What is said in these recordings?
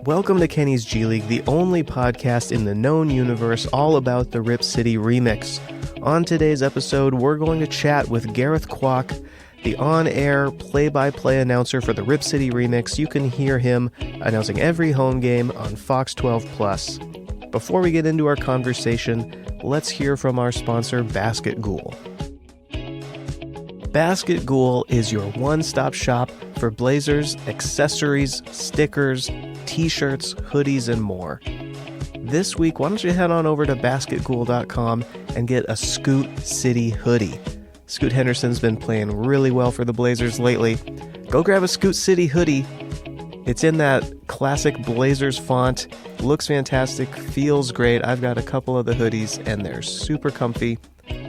Welcome to Kenny's G League, the only podcast in the known universe all about the Rip City remix. On today's episode, we're going to chat with Gareth Kwok, the on-air play-by-play announcer for the Rip City remix. You can hear him announcing every home game on Fox 12+. Before we get into our conversation, let's hear from our sponsor, Basket Ghoul. Basket Ghoul is your one-stop shop for blazers, accessories, stickers, t-shirts, hoodies, and more. This week, why don't you head on over to basketghoul.com and get a Scoot City hoodie. Scoot Henderson's been playing really well for the Blazers lately. Go grab a Scoot City hoodie. It's in that classic Blazers font. Looks fantastic, feels great. I've got a couple of the hoodies and they're super comfy.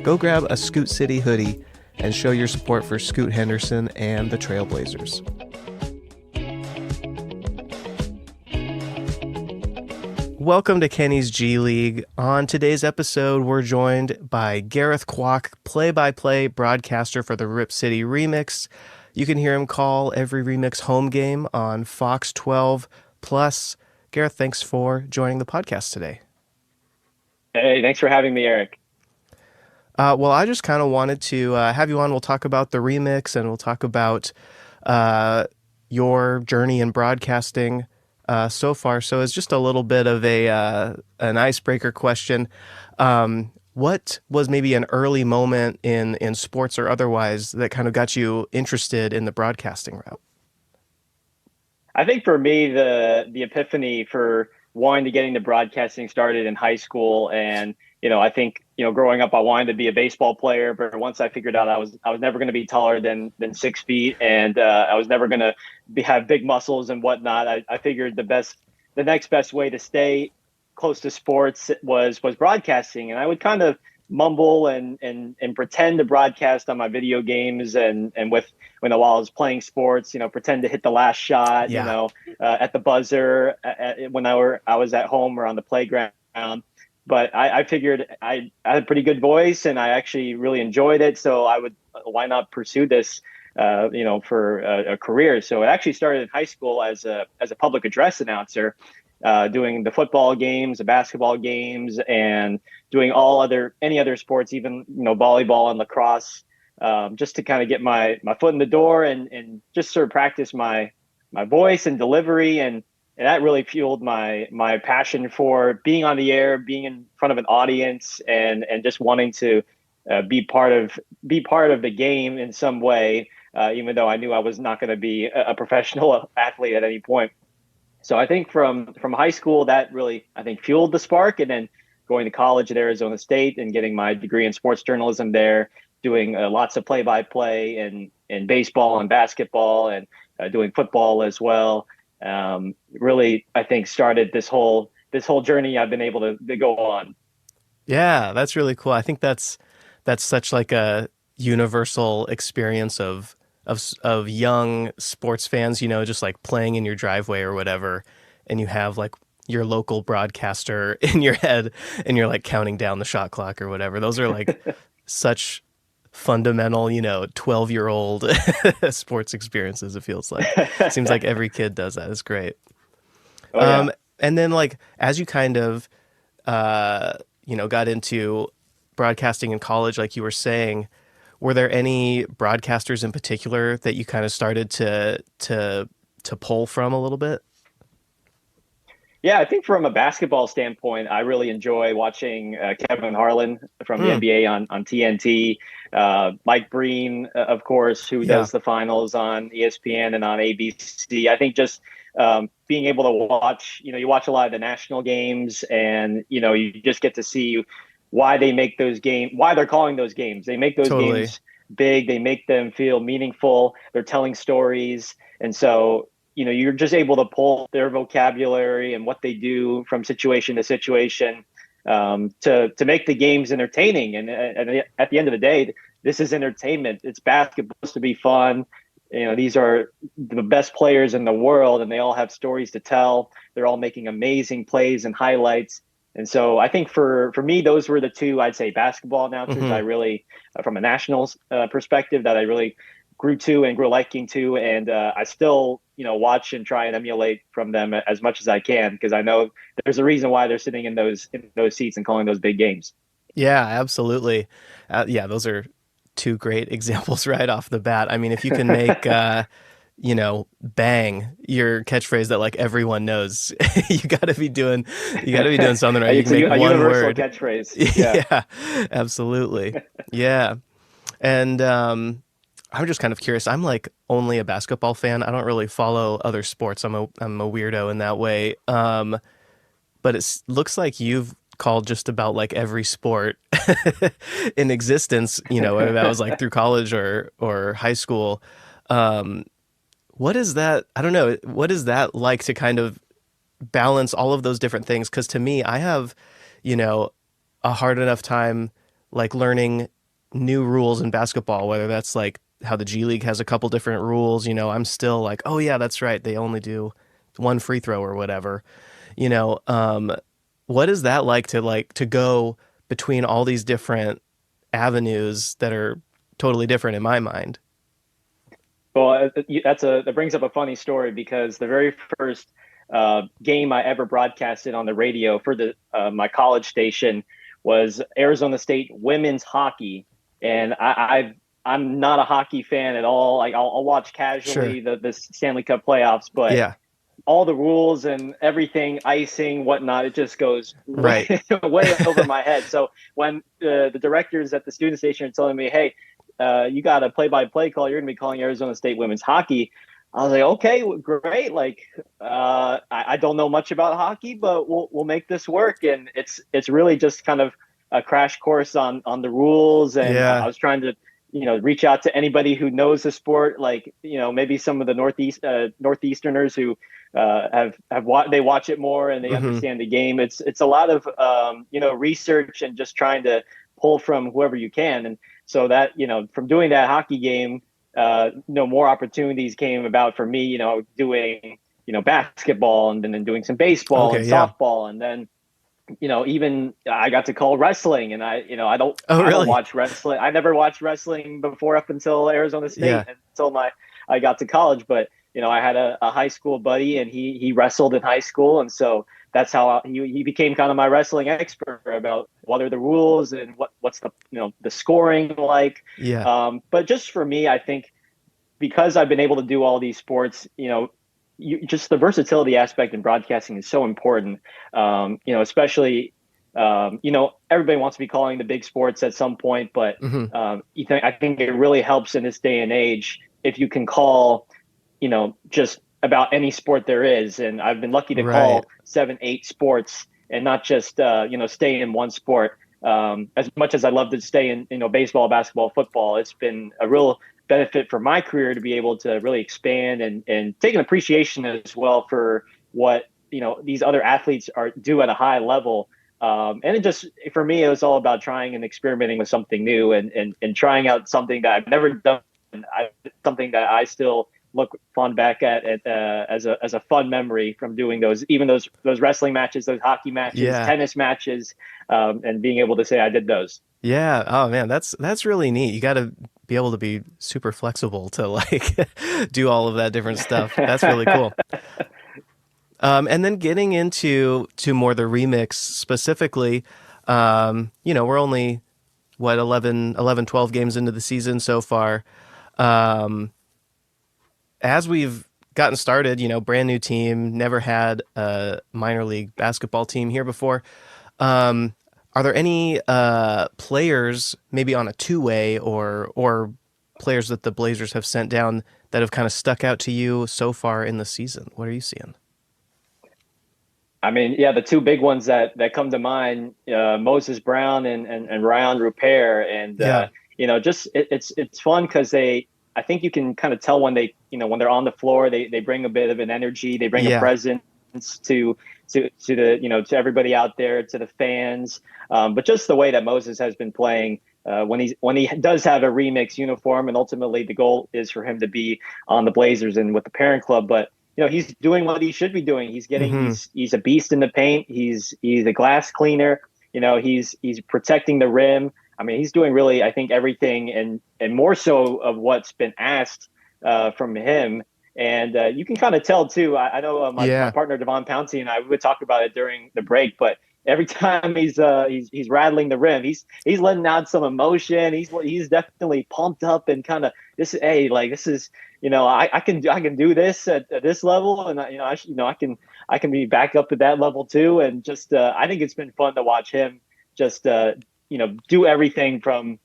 Go grab a Scoot City hoodie and show your support for Scoot Henderson and the Trailblazers. Welcome to Kenny's G League. On today's episode, we're joined by Gareth Kwok, play-by-play broadcaster for the Rip City remix. You can hear him call every remix home game on Fox 12+. Gareth, thanks for joining the podcast today. Hey, thanks for having me, Eric. Well, I just kind of wanted to have you on. We'll talk about the remix and we'll talk about your journey in broadcasting so far. So it's just a little bit of an icebreaker question. What was maybe an early moment in sports or otherwise that kind of got you interested in the broadcasting route? I think for me, the epiphany for wanting to get into broadcasting started in high school. And, I think, growing up, I wanted to be a baseball player. But once I figured out I was never going to be taller than 6 feet and I was never going to have big muscles and whatnot, I figured the next best way to stay close to sports was broadcasting. And I would kind of mumble and pretend to broadcast on my video games and while I was playing sports, pretend to hit the last shot, at the buzzer when I was at home or on the playground. But I figured I had a pretty good voice and I actually really enjoyed it. So why not pursue this, for a career? So it actually started in high school as a public address announcer, doing the football games, the basketball games, and doing any other sports, even, volleyball and lacrosse, just to kind of get my foot in the door and just sort of practice my voice and delivery. And that really fueled my passion for being on the air, being in front of an audience, and just wanting to be part of the game in some way, even though I knew I was not going to be a professional athlete at any point. So I think from high school, that really, I think, fueled the spark. And then going to college at Arizona State and getting my degree in sports journalism there, doing lots of play-by-play in baseball and basketball and doing football as well. Really, I think, started this whole journey I've been able to go on. Yeah, that's really cool. I think that's such like a universal experience of young sports fans, just like playing in your driveway or whatever, and you have like your local broadcaster in your head and you're like counting down the shot clock or whatever. Those are like such fundamental, 12-year-old sports experiences, it feels like. Seems like every kid does that. It's great. Oh, yeah. And then like as you kind of got into broadcasting in college, like you were saying, were there any broadcasters in particular that you kind of started to pull from a little bit? Yeah, I think from a basketball standpoint, I really enjoy watching Kevin Harlan from the NBA on TNT, Mike Breen, of course, who does the finals on ESPN and on ABC. I think just being able to watch, you watch a lot of the national games and, you just get to see why they make those games, why they're calling those games. They make those games big. They make them feel meaningful. They're telling stories. And so, you're just able to pull their vocabulary and what they do from situation to situation to make the games entertaining. And at the end of the day, this is entertainment. It's basketball, supposed to be fun. These are the best players in the world and they all have stories to tell. They're all making amazing plays and highlights. And so I think for me, those were the two, I'd say, basketball announcers I really, from a national perspective, that I really grew to and grew liking to, and I still watch and try and emulate from them as much as I can, because I know there's a reason why they're sitting in those seats and calling those big games. Yeah, absolutely. Yeah, those are two great examples right off the bat. I mean, if you can make, bang your catchphrase that like everyone knows, you gotta be doing something right. You It's can make a one universal word. catchphrase. Yeah. Yeah, absolutely. Yeah. And I'm just kind of curious. I'm like only a basketball fan. I don't really follow other sports. I'm a weirdo in that way. But it looks like you've called just about like every sport in existence, whether that was like through college or high school. Um, what is that? I don't know. What is that like to kind of balance all of those different things? Because to me, I have, you know, a hard enough time like learning new rules in basketball, whether that's like how the G League has a couple different rules. I'm still like, oh yeah, that's right. They only do one free throw or whatever. You know, what is that like to go between all these different avenues that are totally different in my mind? Well, that brings up a funny story, because the very first game I ever broadcasted on the radio for the my college station was Arizona State women's hockey, and I'm not a hockey fan at all. Like I'll watch Sure. casually the Stanley Cup playoffs, but Yeah. all the rules and everything, icing, whatnot, it just goes way, Right. way over my head. So when the directors at the student station are telling me, hey, you got a play-by-play call, you're going to be calling Arizona State women's hockey. I was like, okay, well, great. Like, I don't know much about hockey, but we'll make this work. And it's really just kind of a crash course on the rules. And I Yeah. was trying to reach out to anybody who knows the sport, like maybe some of the northeasterners who they watch it more and they Hmm. understand the game. It's a lot of research and just trying to pull from whoever you can. And so that from doing that hockey game, more opportunities came about for me. Doing basketball, and then doing some baseball and Okay. Yeah. softball, and then even I got to call wrestling, and Oh, I don't really? watch wrestling. I never watched wrestling before up until Arizona Yeah. State, until I got to college. But I had a high school buddy, and he wrestled in high school, and so that's how he became kind of my wrestling expert about what are the rules and what's the scoring like. Yeah. But just for me, I think because I've been able to do all these sports, just the versatility aspect in broadcasting is so important. Especially, everybody wants to be calling the big sports at some point, but Hmm. I think it really helps in this day and age if you can call, just about any sport there is. And I've been lucky to Right. call 7, 8 sports, and not just, stay in one sport. As much as I love to stay in, baseball, basketball, football, it's been a real benefit for my career to be able to really expand and take an appreciation as well for what these other athletes do at a high level. And it just, for me, it was all about trying and experimenting with something new, and trying out something that I've never done. Something that I still look fond back at as a fun memory from doing those wrestling matches, those hockey matches, Yeah. tennis matches, and being able to say I did those. Yeah. Oh man, that's really neat. You got to be able to be super flexible to like do all of that different stuff. That's really cool. And then getting into to more the remix specifically, we're only what 12 games into the season so far. Um, as we've gotten started, brand new team, never had a minor league basketball team here before. Um, are there any players, maybe on a two-way or players that the Blazers have sent down that have kind of stuck out to you so far in the season? What are you seeing? I mean, yeah, the two big ones that come to mind, Moses Brown and Ryan Rupert, and Yeah, just it's fun because I think you can kind of tell when when they're on the floor, they bring a bit of an energy, they bring a yeah, presence to the to everybody out there, to the fans. But just the way that Moses has been playing, when he does have a remix uniform, and ultimately the goal is for him to be on the Blazers and with the parent club, but he's doing what he should be doing. hmm, He's a beast in the paint. He's a glass cleaner. He's protecting the rim. I mean, he's doing really, I think, everything and more so of what's been asked from him. And you can kind of tell too. I know my Yeah. partner Devon Pouncey and I we would talk about it during the break, but every time he's rattling the rim, he's letting out some emotion. He's definitely pumped up and kind of this. Hey, like this is I can do this at this level, and I can be back up at that level too. And just I think it's been fun to watch him just do everything from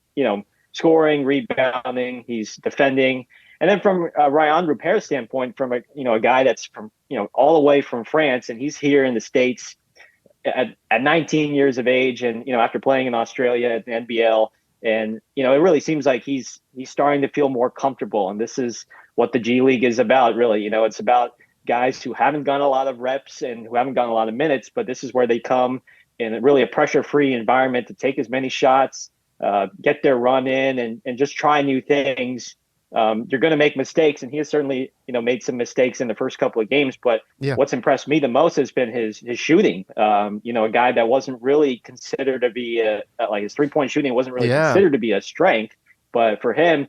scoring, rebounding, he's defending. And then from Ryan Rupert's standpoint, from a guy that's from all the way from France, and he's here in the States at 19 years of age, and after playing in Australia at the NBL, and it really seems like he's starting to feel more comfortable. And this is what the G League is about, really. It's about guys who haven't gotten a lot of reps and who haven't gotten a lot of minutes, but this is where they come in really a pressure-free environment to take as many shots, get their run in, and just try new things. You're going to make mistakes, and he has certainly made some mistakes in the first couple of games. But Yeah. what's impressed me the most has been his shooting. A guy that wasn't really considered to be like his 3-point shooting wasn't really considered to be a strength, but for him,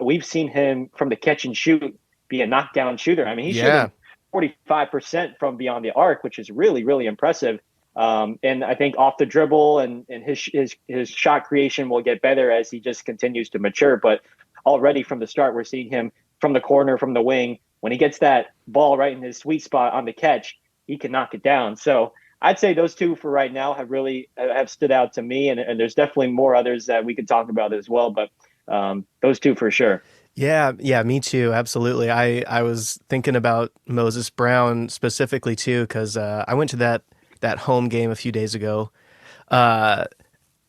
we've seen him from the catch and shoot be a knockdown shooter. I mean, he's shooting 45% from beyond the arc, which is really, really impressive. And I think off the dribble and his shot creation will get better as he just continues to mature. But already from the start, we're seeing him from the corner, from the wing. When he gets that ball right in his sweet spot on the catch, he can knock it down. So I'd say those two for right now have stood out to me. And there's definitely more others that we could talk about as well. But those two for sure. Yeah, me too. Absolutely. I was thinking about Moses Brown specifically too, because I went to that home game a few days ago,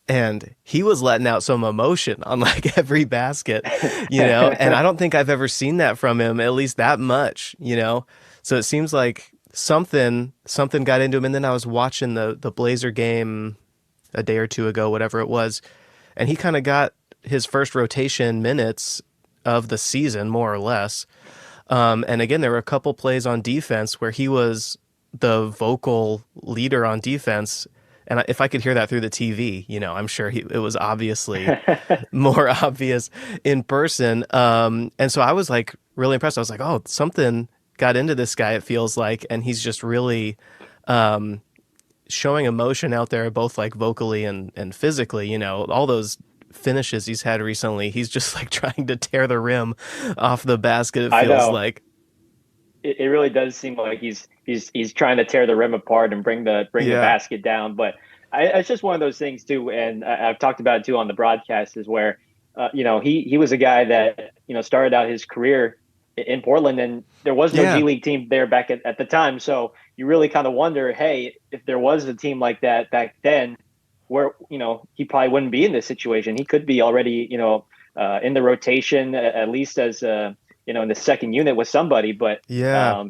and he was letting out some emotion on like every basket, and I don't think I've ever seen that from him, at least that much, So it seems like something got into him. And then I was watching the Blazer game a day or two ago, whatever it was, and he kind of got his first rotation minutes of the season, more or less. And again, there were a couple plays on defense where he was the vocal leader on defense. And if I could hear that through the TV, I'm sure it was obviously more obvious in person. And so I was like really impressed. I was like, oh, something got into this guy, it feels like. And he's just really showing emotion out there, both like vocally and physically, all those finishes he's had recently. He's just like trying to tear the rim off the basket. It feels like it really does seem like he's trying to tear the rim apart and bring the basket down. But it's just one of those things too. And I've talked about it too on the broadcast, is where he was a guy that started out his career in Portland, and there was no G League team there back at the time. So you really kind of wonder, hey, if there was a team like that back then, where he probably wouldn't be in this situation. He could be already in the rotation, at least as in the second unit with somebody. But at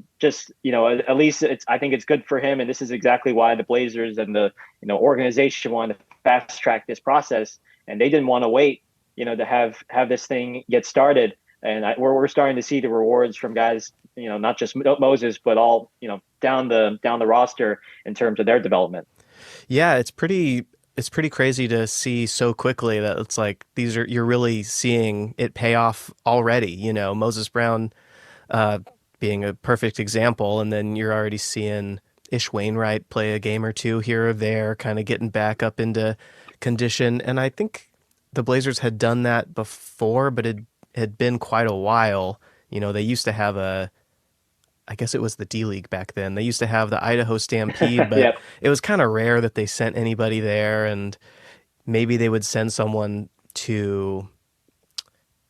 least I think it's good for him, and this is exactly why the Blazers and the organization wanted to fast track this process, and they didn't want to wait to have this thing get started. And we're starting to see the rewards from guys, not just Moses, but all down the roster in terms of their development. Yeah, it's pretty crazy to see so quickly that it's like you're really seeing it pay off already. Moses Brown being a perfect example, and then you're already seeing Ish Wainwright play a game or two here or there, kind of getting back up into condition. And I think the Blazers had done that before, but it had been quite a while. They used to have I guess it was the D League back then. They used to have the Idaho Stampede, but it was kind of rare that they sent anybody there, and maybe they would send someone to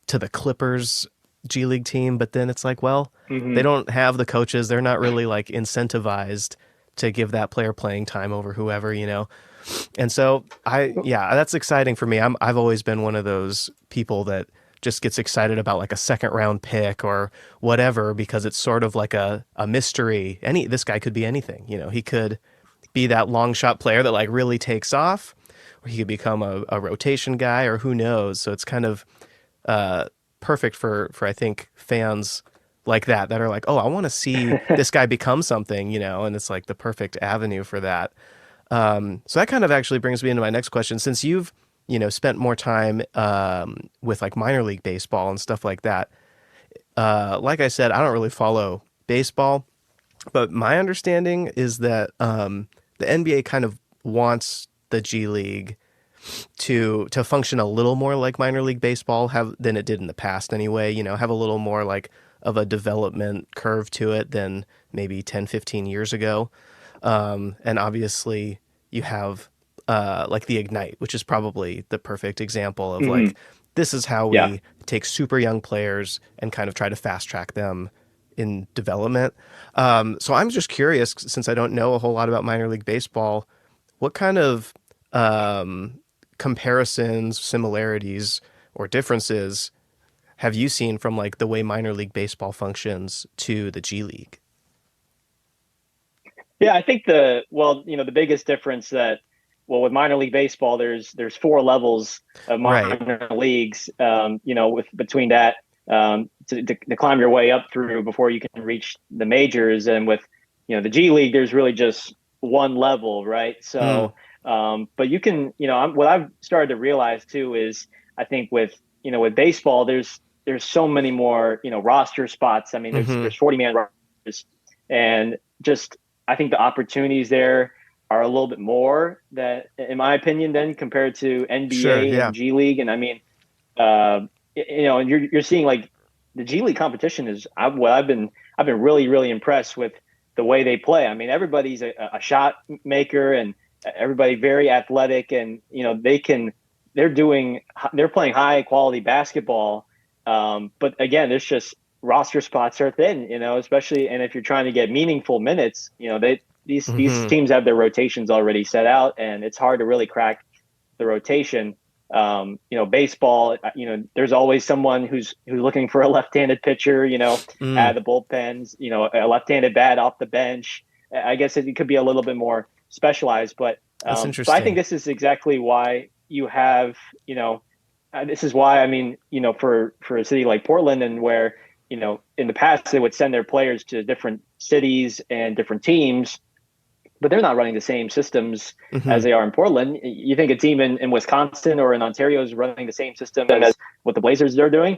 the Clippers G League team, but then it's like, well, they don't have the coaches. They're not really like incentivized to give that player playing time over whoever, And so that's exciting for me. I've always been one of those people that just gets excited about like a second round pick or whatever, because it's sort of like a mystery. This guy could be anything. He could be that long shot player that like really takes off, or he could become a rotation guy, or who knows. So it's kind of perfect for I think fans like that are like, oh, I want to see this guy become something, and it's like the perfect avenue for that. So that kind of actually brings me into my next question. Since you've spent more time with like minor league baseball and stuff like that. Like I said, I don't really follow baseball, but my understanding is that the NBA kind of wants the G League to function a little more like minor league baseball have than it did in the past anyway, have a little more like of a development curve to it than maybe 10, 15 years ago. And obviously you have like the Ignite, which is probably the perfect example of Hmm. like this is how Yeah. we take super young players and kind of try to fast track them in development. So I'm just curious, since I don't know a whole lot about minor league baseball, what kind of um, comparisons, similarities, or differences have you seen from like the way minor league baseball functions to the G League? Yeah, I think the biggest difference that, well, with minor league baseball, there's four levels of Right. minor leagues. With between that, to climb your way up through before you can reach the majors, and with the G League, there's really just one level, right? Mm. So, but you can, what I've started to realize too is I think with baseball, there's so many more roster spots. I mean, there's Hmm. there's 40-man rosters, and just I think the opportunities there are a little bit more that, in my opinion, then compared to Sure. NBA Yeah. and G League. And I mean, uh, and you're seeing like the G League competition is I've been really really impressed with the way they play. I mean, everybody's a shot maker and everybody very athletic, and they're doing they're playing high quality basketball. But again, there's just roster spots are thin, especially and if you're trying to get meaningful minutes, these Hmm. teams have their rotations already set out, and it's hard to really crack the rotation. Baseball, there's always someone who's looking for a left-handed pitcher, Mm. out of the bullpens, a left-handed bat off the bench. I guess it could be a little bit more specialized, but That's so I think interesting. this is exactly why you have, this is why I mean, for a city like Portland, and where in the past they would send their players to different cities and different teams, but they're not running the same systems Hmm. as they are in Portland. You think a team in Wisconsin or in Ontario is running the same system as what the Blazers are doing?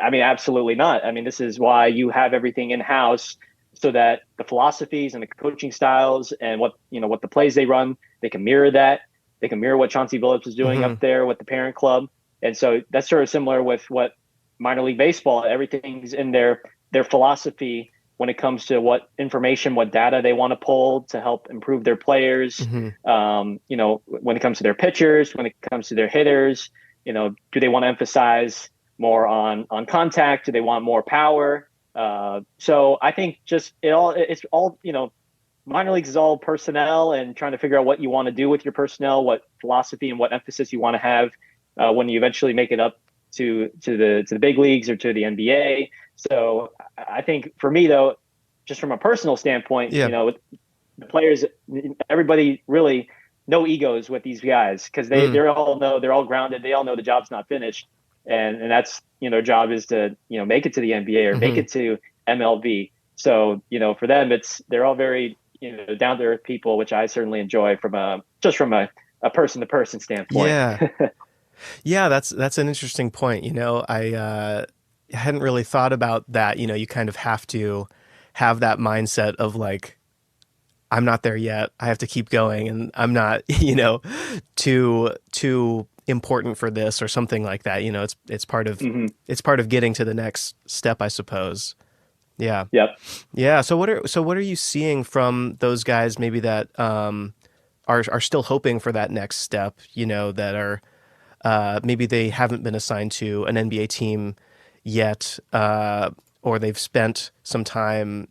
I mean, absolutely not. I mean, this is why you have everything in house, so that the philosophies and the coaching styles and what the plays they run, they can mirror that. They can mirror what Chauncey Billups is doing Hmm. up there with the parent club. And so that's sort of similar with what minor league baseball, everything's in their philosophy when it comes to what information, what data they want to pull to help improve their players. Hmm. When it comes to their pitchers, when it comes to their hitters, do they want to emphasize more on contact? Do they want more power? So I think just it's all, minor leagues is all personnel and trying to figure out what you want to do with your personnel, what philosophy and what emphasis you want to have when you eventually make it up to the big leagues or to the NBA. So I think for me though, just from a personal standpoint, Yeah. the players, everybody really no egos with these guys because they Mm. they all know they're all grounded. They all know the job's not finished, and that's their job is to make it to the NBA or make Hmm. it to MLB. So for them they're all very down to earth people, which I certainly enjoy from a person to person standpoint. Yeah. Yeah, that's an interesting point. I hadn't really thought about that. You kind of have to have that mindset of like, I'm not there yet. I have to keep going, and I'm not, too important for this or something like that. It's part of Hmm. it's part of getting to the next step, I suppose. Yeah. Yep. Yeah. So what are you seeing from those guys maybe that are still hoping for that next step, that are maybe they haven't been assigned to an NBA team yet, or they've spent some time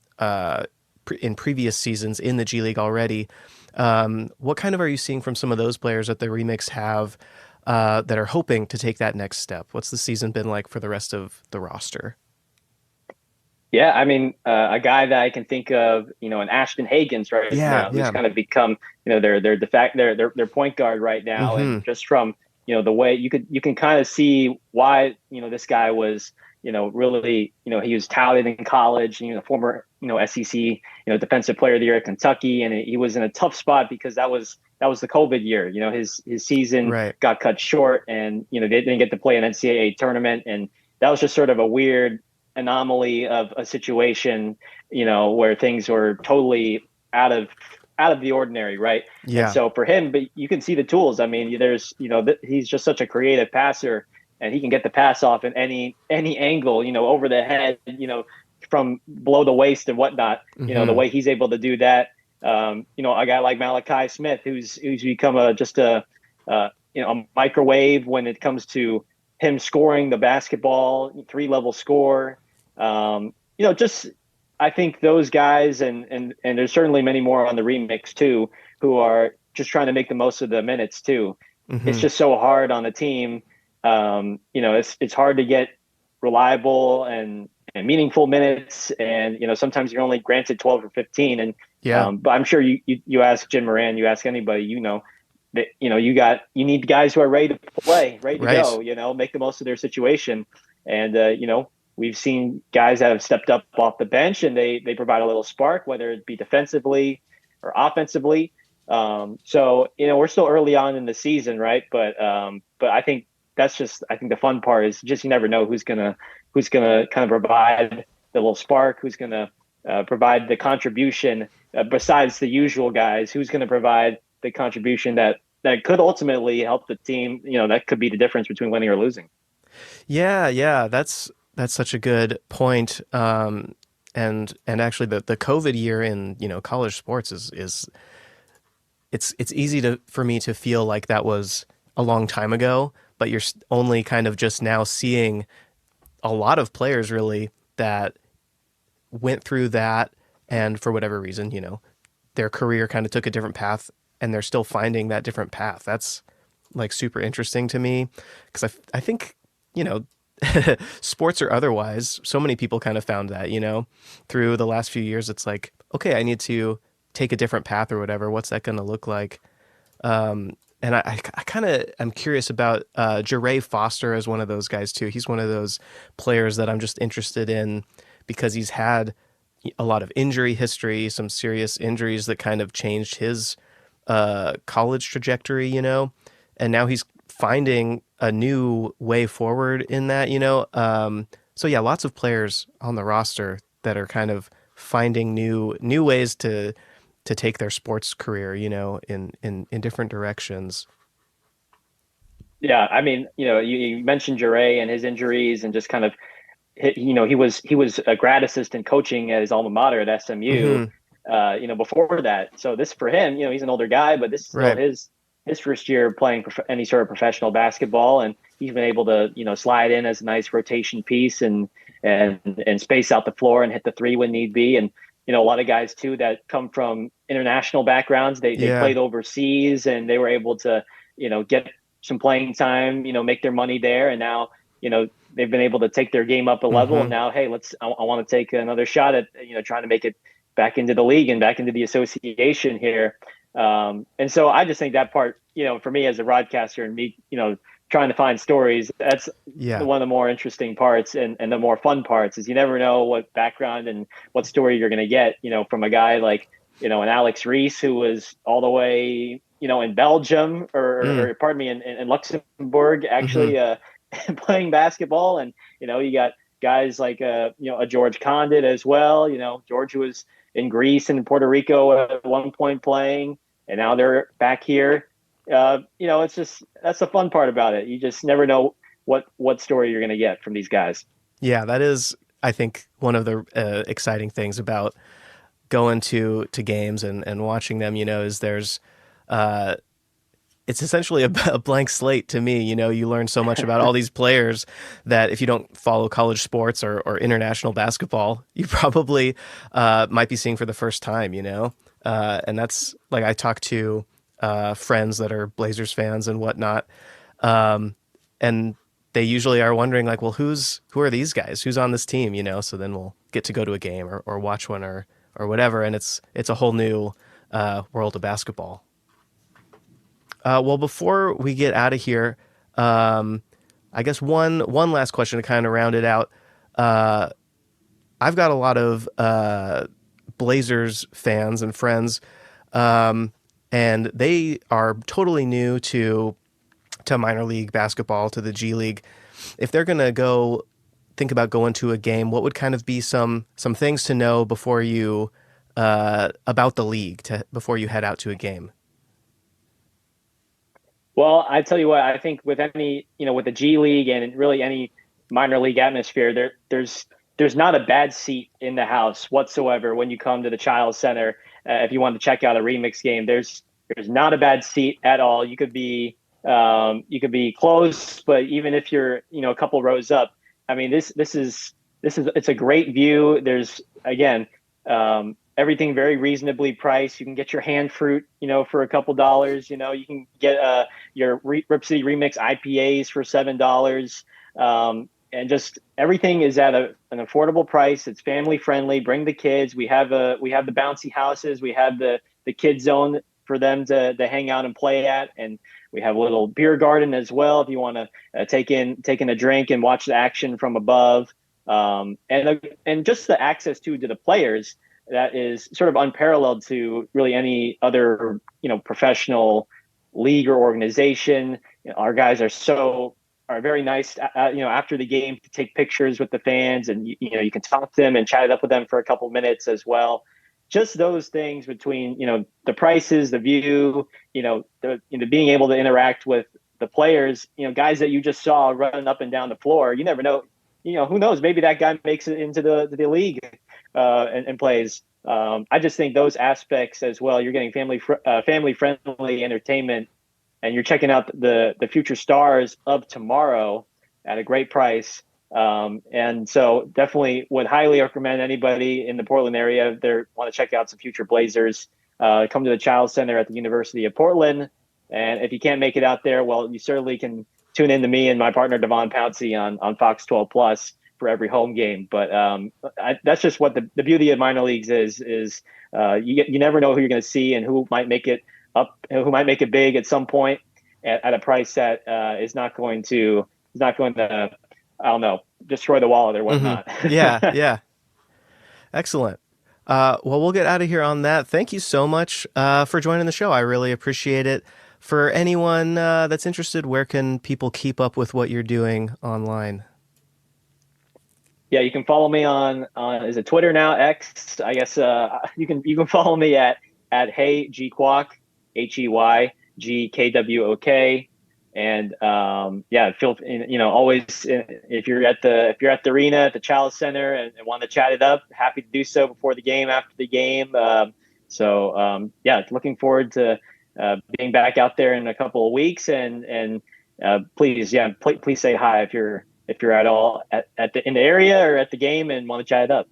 in previous seasons in the G League already. What kind of are you seeing from some of those players that the Remix have that are hoping to take that next step? What's the season been like for the rest of the roster? Yeah, I mean, a guy that I can think of, an Ashton Hagans right Yeah, now, who's yeah. kind of become, their de facto their point guard right now, Mm-hmm. and just from the way you can kind of see why this guy was really, he was touted in college, former, SEC, defensive player of the year at Kentucky. And he was in a tough spot because that was the COVID year. His season Right. got cut short, and, they didn't get to play an NCAA tournament. And that was just sort of a weird anomaly of a situation, where things were totally out of the ordinary, right? And Yeah. so for him, but you can see the tools. I mean, there's, he's just such a creative passer, and he can get the pass off in any angle, over the head, from below the waist and whatnot. The Hmm. way he's able to do that. A guy like Malachi Smith, who's become a microwave when it comes to him scoring the basketball, 3-level score. Just I think those guys, and there's certainly many more on the remix too, who are just trying to make the most of the minutes too. It's Hmm. just so hard on the team. It's hard to get reliable and meaningful minutes, and sometimes you're only granted 12 or 15. And Yeah. but I'm sure you ask Jim Moran, you ask anybody, that you need guys who are ready to play, ready to Right. go. Make the most of their situation, and we've seen guys that have stepped up off the bench, and they provide a little spark, whether it be defensively or offensively. So we're still early on in the season, right? But I think the fun part is just you never know who's gonna kind of provide the little spark, who's gonna provide the contribution besides the usual guys, who's gonna provide the contribution that could ultimately help the team. That could be the difference between winning or losing. Yeah, yeah, that's such a good point. And actually, the COVID year in college sports is it's easy to for me to feel like that was a long time ago, but you're only kind of just now seeing a lot of players really that went through that, and for whatever reason, their career kind of took a different path, and they're still finding that different path. That's like super interesting to me because I think you know sports or otherwise, so many people kind of found that, through the last few years. It's like, okay, I need to take a different path or whatever. What's that going to look like? And I kind of am curious about Jeray Foster as one of those guys too. He's one of those players that I'm just interested in because he's had a lot of injury history, some serious injuries that kind of changed his college trajectory, and now he's finding a new way forward in that, so yeah, lots of players on the roster that are kind of finding new ways to take their sports career, in different directions. Yeah, I mean, you mentioned Jure and his injuries, and just kind of, he was a grad assistant coaching at his alma mater at SMU, Hmm. before that. So this for him, he's an older guy, but this is still Right. his first year playing any sort of professional basketball, and he's been able to, slide in as a nice rotation piece, and space out the floor and hit the three when need be. And a lot of guys too that come from international backgrounds, they Yeah. played overseas, and they were able to, get some playing time, make their money there. And now, they've been able to take their game up a level. And Hmm. now, hey, I want to take another shot at, trying to make it back into the league and back into the association here. And so I just think that part, for me as a broadcaster, and me, trying to find stories, that's Yeah. one of the more interesting parts, and the more fun parts is you never know what background and what story you're going to get, from a guy like, an Alex Reese, who was all the way, in Belgium, Mm. or pardon me, in Luxembourg, Hmm. actually, playing basketball. And, you got guys like, a George Condit as well. George, who was in Greece and Puerto Rico at one point playing, and now they're back here. It's just, that's the fun part about it. You just never know what story you're going to get from these guys. Yeah, that is, I think, one of the exciting things about going to games and watching them, is uh, it's essentially a blank slate to me. You learn so much about all these players that if you don't follow college sports or international basketball, you probably might be seeing for the first time, and that's like I talk to friends that are Blazers fans and whatnot, and they usually are wondering like, well, who are these guys? Who's on this team? So then we'll get to go to a game or watch one or whatever, and it's a whole new world of basketball. Well, before we get out of here, I guess one last question to kind of round it out. I've got a lot of Blazers fans and friends, and they are totally new to minor league basketball, to the G League. If they're going to think about going to a game, what would kind of be some things to know before you about the league before you head out to a game? Well, I tell you what, I think with with the G League and really any minor league atmosphere, there's not a bad seat in the house whatsoever when you come to the Child Center. If you want to check out a remix game, there's not a bad seat at all. You could be close, but even if you're a couple rows up, I mean this is it's a great view. There's again everything very reasonably priced. You can get your hand fruit for a couple dollars. You can get your Rip City Remix IPAs for $7. And just everything is at an affordable price. It's family friendly. Bring the kids. We have the bouncy houses. We have the kid zone for them to hang out and play at, and we have a little beer garden as well if you want to take in a drink and watch the action from above. And just the access to the players that is sort of unparalleled to really any other professional league or organization. Our guys are very nice, after the game to take pictures with the fans, and you can talk to them and chat it up with them for a couple minutes as well. Just those things between the prices, the view, being able to interact with the players, guys that you just saw running up and down the floor. You never know, who knows? Maybe that guy makes it into the league and plays. I just think those aspects as well. You're getting family friendly entertainment, and you're checking out the future stars of tomorrow at a great price. And so definitely would highly recommend anybody in the Portland area, if they want to check out some future Blazers, come to the Child Center at the University of Portland. And if you can't make it out there, well, you certainly can tune in to me and my partner, Devon Pouncey on Fox 12 Plus for every home game. But that's just what the beauty of minor leagues is you never know who you're going to see and who might make it up, who might make it big at some point at a price that is not going to I don't know, destroy the wallet or whatnot. Mm-hmm. Yeah. Excellent. Well, we'll get out of here on that. Thank you so much for joining the show. I really appreciate it. For anyone that's interested, where can people keep up with what you're doing online? Yeah, you can follow me on is it Twitter now, X? I guess you can follow me at Hey G Kwok, HeyGkwok. And always if you're at the arena at the Child Center and want to chat it up, happy to do so before the game, after the game. Looking forward to being back out there in a couple of weeks. And please say hi if you're at all in the area or at the game and want to chat it up.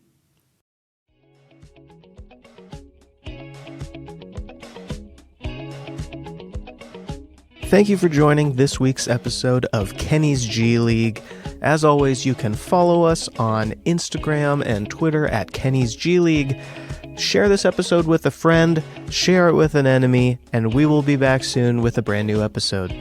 Thank you for joining this week's episode of Kenny's G League. As always, you can follow us on Instagram and Twitter at Kenny's G League. Share this episode with a friend, share it with an enemy, and we will be back soon with a brand new episode.